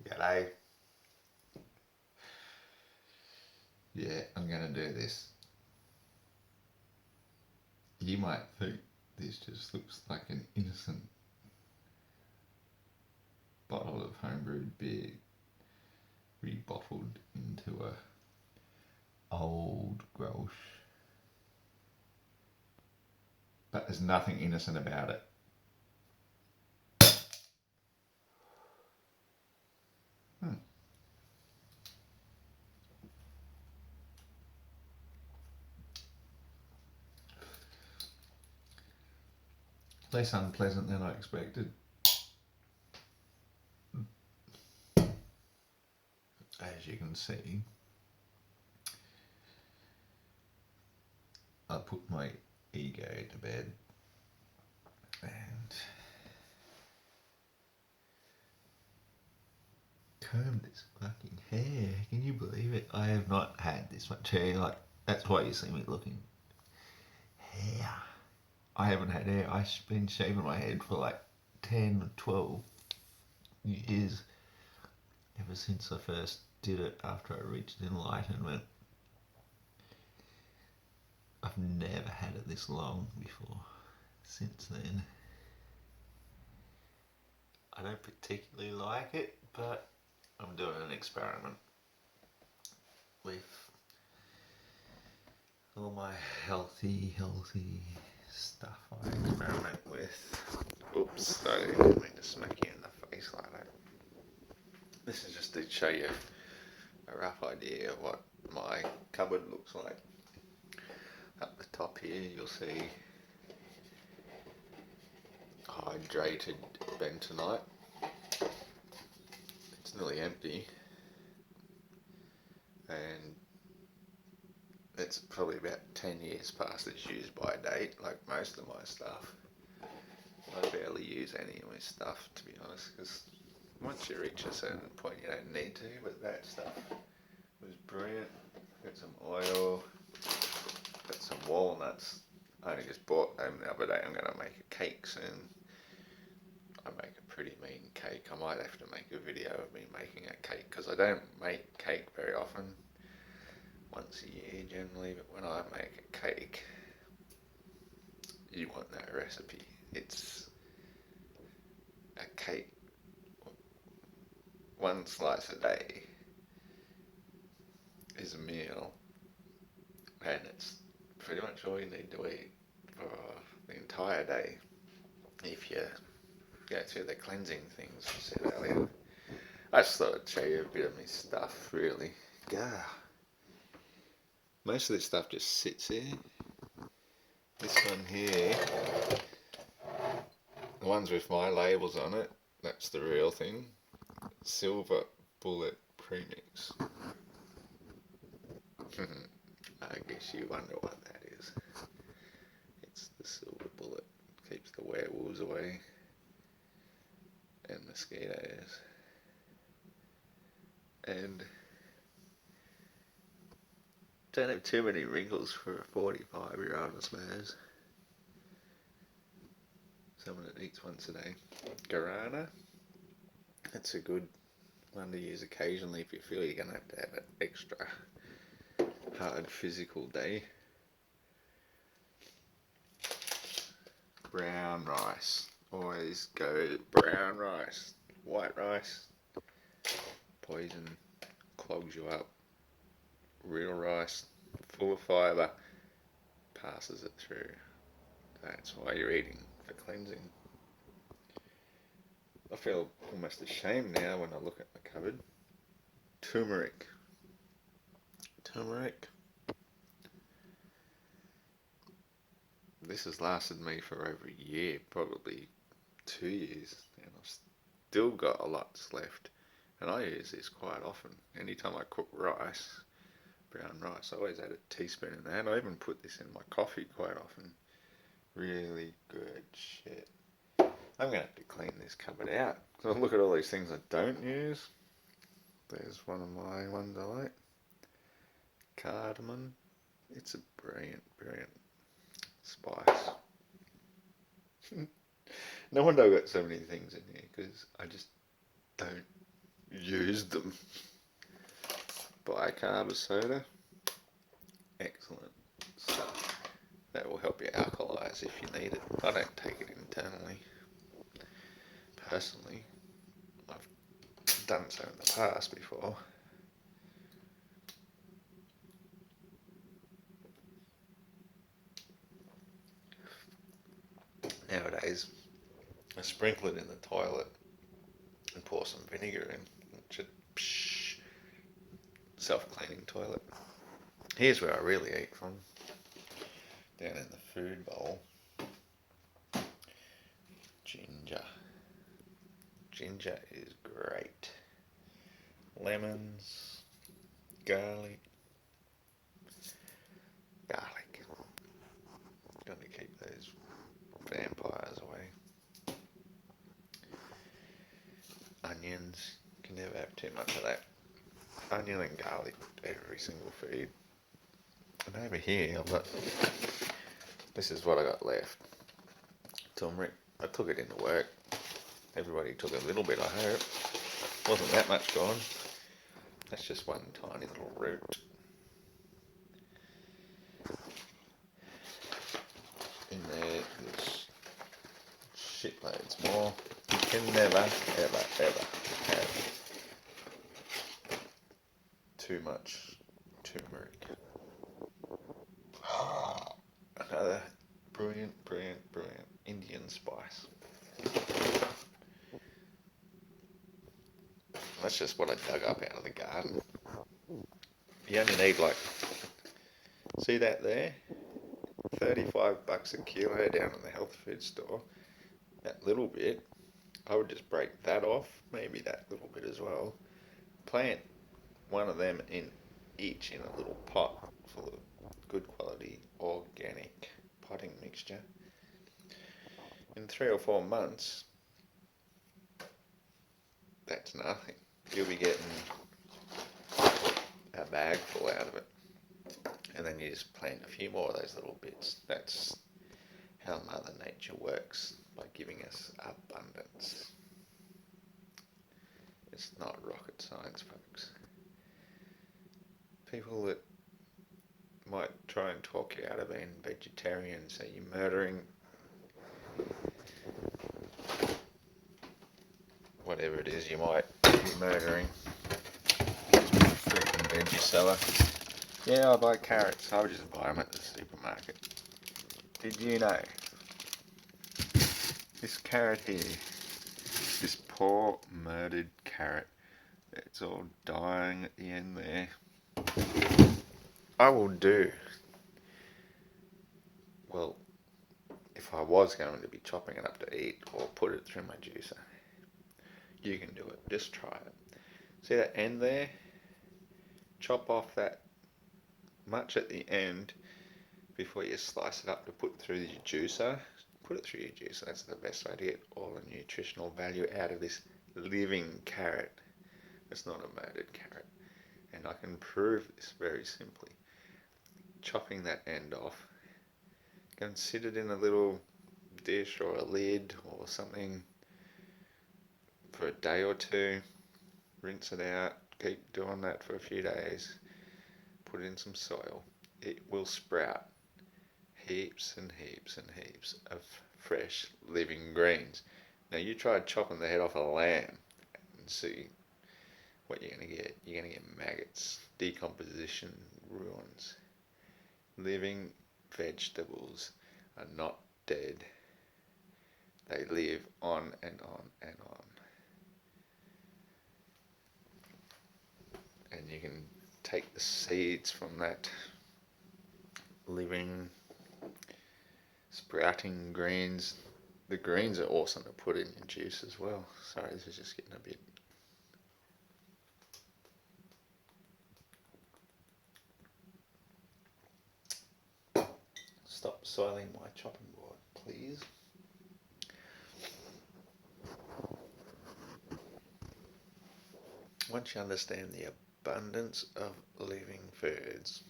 G'day. Yeah, I'm going to do this. You might think this just looks like an innocent bottle of homebrewed beer rebottled into a old Grolsch. But there's nothing innocent about it. Less unpleasant than I expected. As you can see, I put my ego to bed and combed this fucking hair. Can you believe it? I have not had this much hair. Like, that's why you see me looking. Hair. I haven't had hair. I've been shaving my head for like 10 or 12 years. Ever since I first did it after I reached enlightenment. I've never had it this long before. Since then, I don't particularly like it, but I'm doing an experiment with all my healthy stuff I experiment with. Oops, sorry, I didn't mean to smack you in the face like that. This is just to show you a rough idea of what my cupboard looks like. Up the top here you'll see hydrated bentonite. It's nearly empty and it's probably about 10 years past its use by date, like most of my stuff. I barely use any of my stuff, to be honest, because once you reach a certain point you don't need to, but that stuff was brilliant. Got some oil, got some walnuts. I only just bought them the other day. I'm going to make a cake soon. I make a pretty mean cake. I might have to make a video of me making a cake, because I don't make cake very often. Once a year generally, but when I make a cake, you want that recipe. It's a cake, one slice a day is a meal, and it's pretty much all you need to eat for the entire day if you go through the cleansing things I said earlier. I just thought I'd show you a bit of my stuff, really. Gah. Most of this stuff just sits here. This one here, the ones with my labels on it, that's the real thing. Silver Bullet Premix. I guess you wonder what that is. It's the Silver Bullet. Keeps the werewolves away and mosquitoes. And don't have too many wrinkles for a 45-year-old, I suppose. Someone that eats once a day. Guarana. That's a good one to use occasionally if you feel you're going to have an extra hard physical day. Brown rice. Always go brown rice. White rice, poison, clogs you up. Real rice, full of fibre, passes it through. That's why you're eating, for cleansing. I feel almost ashamed now when I look at my cupboard. Turmeric. This has lasted me for over a year, probably 2 years, and I've still got a lot left. And I use this quite often. Anytime I cook rice, brown rice, I always add a teaspoon in that. I even put this in my coffee quite often. Really good shit. I'm going to have to clean this cupboard out. So look at all these things I don't use. There's one of my ones I like. Cardamom. It's a brilliant spice. No wonder I've got so many things in here, because I just don't used them. Bicarb soda, excellent stuff. That will help you alkalise if you need it. I don't take it internally. Personally, I've done so in the past before. Nowadays, I sprinkle it in the toilet and pour some vinegar in. Self-cleaning toilet. Here's where I really eat from. Down in the food bowl. Ginger. Ginger is great. Lemons. Garlic. Garlic. Got to keep those vampires away. Onions. Can never have too much of that. Onion and garlic, every single feed. And over here, I've got, this is what I got left. Turmeric. I took it into work. Everybody took a little bit, I hope. Wasn't that much gone. That's just one tiny little root. In there, there's shitloads more. You can never, ever, ever have too much turmeric. Another brilliant Indian spice. That's just what I dug up out of the garden. You only need see that there? $35 a kilo down in the health food store. That little bit, I would just break that off, maybe that little bit as well. Plant one of them in each in a little pot full of good quality organic potting mixture. In 3 or 4 months, that's nothing. You'll be getting a bag full out of it. And then you just plant a few more of those little bits. That's how Mother Nature works, by giving us abundance. It's not rocket science, folks. People that might try and talk you out of being vegetarian, say you're murdering whatever it is you might be murdering. Freaking veggie seller. Yeah, I buy carrots. I would just buy them at the supermarket. Did you know? This carrot here, this poor murdered carrot, it's all dying at the end there. I will do. Well, if I was going to be chopping it up to eat or put it through my juicer, you can do it. Just try it. See that end there? Chop off that much at the end before you slice it up to put through your juicer. Put it through your juicer. That's the best way to get all the nutritional value out of this living carrot. It's not a murdered carrot. And I can prove this very simply. Chopping that end off, go and sit it in a little dish or a lid or something for a day or two, rinse it out, keep doing that for a few days, put it in some soil. It will sprout heaps and heaps and heaps of fresh living greens. Now you try chopping the head off a lamb and see what you're going to get. You're going to get maggots, decomposition, ruins. Living vegetables are not dead. They live on and on and on. And you can take the seeds from that living, sprouting greens. The greens are awesome to put in your juice as well. Sorry, this is just getting a bit... Stop soiling my chopping board, please. Once you understand the abundance of living foods,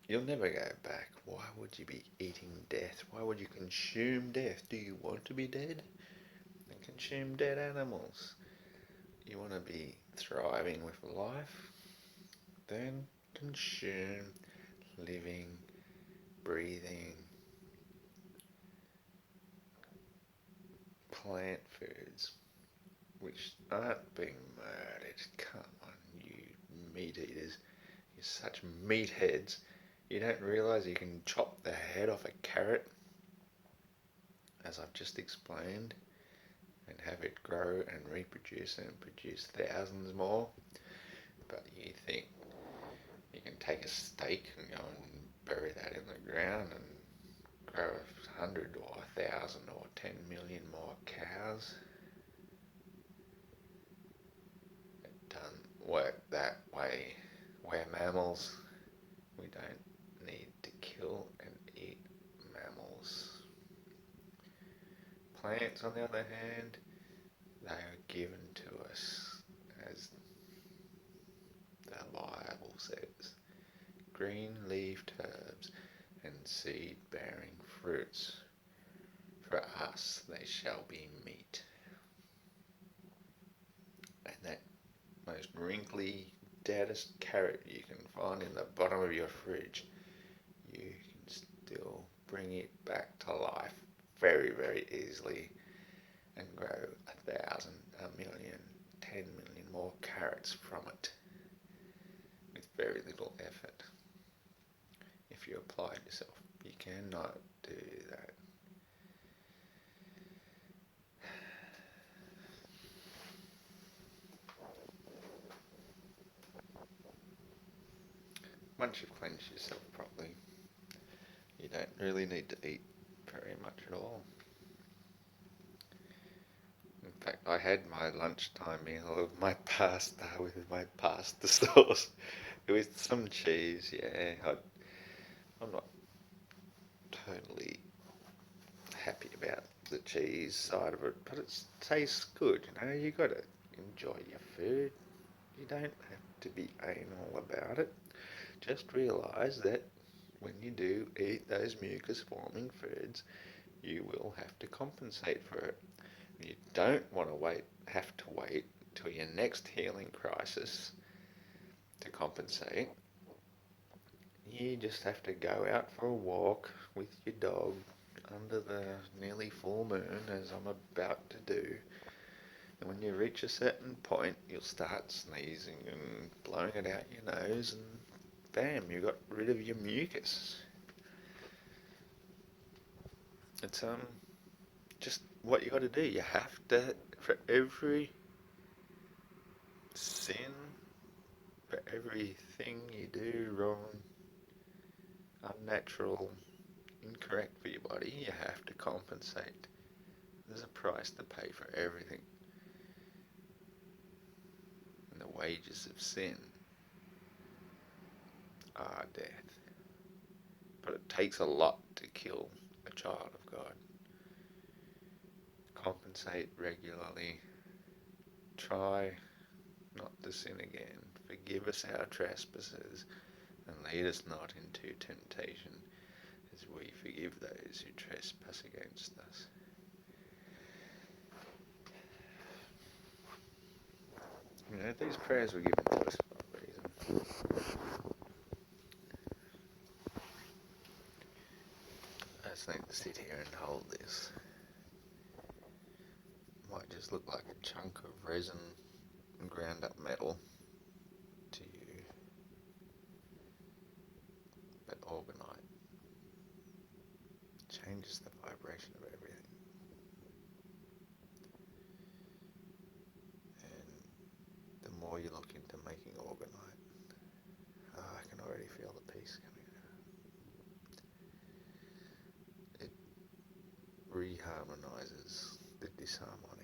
you'll never go back. Why would you be eating death? Why would you consume death? Do you want to be dead? Then consume dead animals. You want to be thriving with life, then consume living, breathing plant foods which aren't being murdered. Come on, you meat eaters. You're such meatheads. You don't realise you can chop the head off a carrot, as I've just explained, and have it grow and reproduce and produce thousands more. But you think you can take a steak and go and bury that in the ground and grow 100 or 1,000 or 10 million more cows? It doesn't work that way. We're mammals. We don't need to kill and eat mammals. Plants, on the other hand, they are given to us, as the Bible says, green-leaved herbs and seed-bearing fruits. For us they shall be meat. And that most wrinkly, deadest carrot you can find in the bottom of your fridge, you can still bring it back to life very, very easily and grow 1,000, 1,000,000, 10 million more carrots from it with very little effort. If you apply it yourself, you cannot do that. Once you've cleansed yourself properly, you don't really need to eat very much at all. In fact, I had my lunchtime meal of my pasta with my pasta sauce with some cheese. Yeah, I'm not totally happy about the cheese side of it, but it tastes good. You got to enjoy your food. You don't have to be anal about it. Just realise that when you do eat those mucus-forming foods, you will have to compensate for it. You don't want to have to wait till your next healing crisis to compensate. You just have to go out for a walk with your dog under the nearly full moon, as I'm about to do. And when you reach a certain point, you'll start sneezing and blowing it out your nose, and bam, you got rid of your mucus. It's just what you got to do. You have to, for every sin, for everything you do wrong, unnatural, incorrect for your body, you have to compensate. There's a price to pay for everything. And the wages of sin are death. But it takes a lot to kill a child of God. Compensate regularly. Try not to sin again. Forgive us our trespasses, and lead us not into temptation, as we forgive those who trespass against us. These prayers were given to us for a reason. I just need to sit here and hold this. Might just look like a chunk of resin and ground up metal to you, but orgonite changes the vibration of everything. And the more you look into making orgonite, I can already feel the peace coming out. It reharmonizes the disharmonic.